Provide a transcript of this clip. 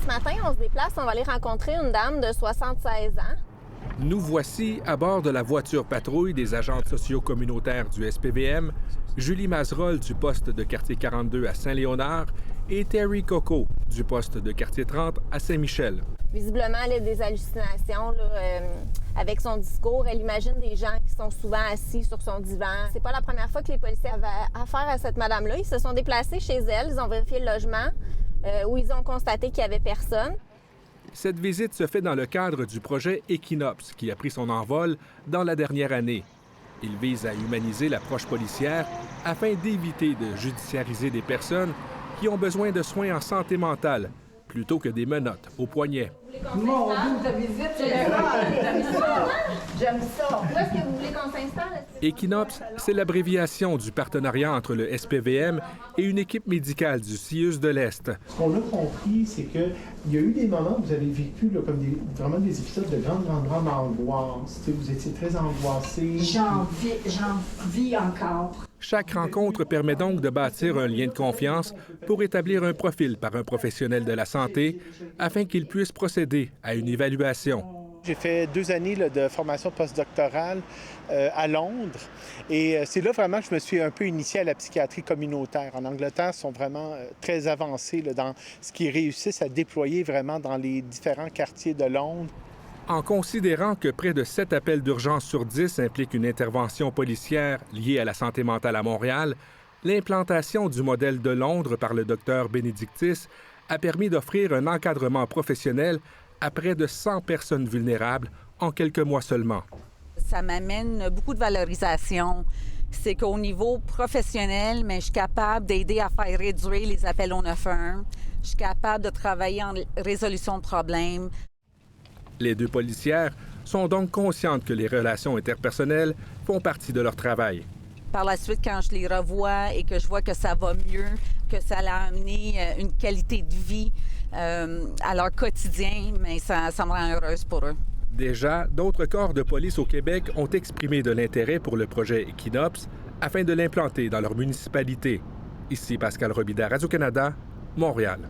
Ce matin, on se déplace, on va aller rencontrer une dame de 76 ans. Nous voici à bord de la voiture patrouille des agents sociaux communautaires du SPVM, Julie Mazerolle du poste de quartier 42 à Saint-Léonard et Terry Coco du poste de quartier 30 à Saint-Michel. Visiblement, elle a des hallucinations avec son discours. Elle imagine des gens qui sont souvent assis sur son divan. C'est pas la première fois que les policiers avaient affaire à cette madame-là. Ils se sont déplacés chez elle, ils ont vérifié le logement où ils ont constaté qu'il n'y avait personne. Cette visite se fait dans le cadre du projet Equinops, qui a pris son envol dans la dernière année. Il vise à humaniser l'approche policière afin d'éviter de judiciariser des personnes qui ont besoin de soins en santé mentale, plutôt que des menottes au poignet. Mon Dieu, ta visite, j'aime ça. Où est-ce que vous voulez qu'on s'installe? Equinops, c'est l'abréviation du partenariat entre le SPVM et une équipe médicale du CIUS de l'Est. Ce qu'on a compris, c'est qu'il y a eu des moments où vous avez vécu là, comme vraiment des épisodes de grande angoisse. Vous étiez très angoissés. J'en vis encore. Chaque rencontre permet donc de bâtir un lien de confiance pour établir un profil par un professionnel de la santé afin qu'il puisse procéder à une évaluation. J'ai fait 2 années de formation postdoctorale à Londres et c'est là vraiment que je me suis un peu initié à la psychiatrie communautaire. En Angleterre, ils sont vraiment très avancés dans ce qu'ils réussissent à déployer vraiment dans les différents quartiers de Londres. En considérant que près de 7 appels d'urgence sur 10 impliquent une intervention policière liée à la santé mentale à Montréal, l'implantation du modèle de Londres par le docteur Benedictis a permis d'offrir un encadrement professionnel à près de 100 personnes vulnérables en quelques mois seulement. Ça m'amène beaucoup de valorisation. C'est qu'au niveau professionnel, mais je suis capable d'aider à faire réduire les appels au 911. Je suis capable de travailler en résolution de problèmes. Les 2 policières sont donc conscientes que les relations interpersonnelles font partie de leur travail. Par la suite, quand je les revois et que je vois que ça va mieux, que ça a amené une qualité de vie à leur quotidien, mais ça me rend heureuse pour eux. Déjà, d'autres corps de police au Québec ont exprimé de l'intérêt pour le projet Equinops afin de l'implanter dans leur municipalité. Ici Pascal Robida, Radio-Canada, Montréal.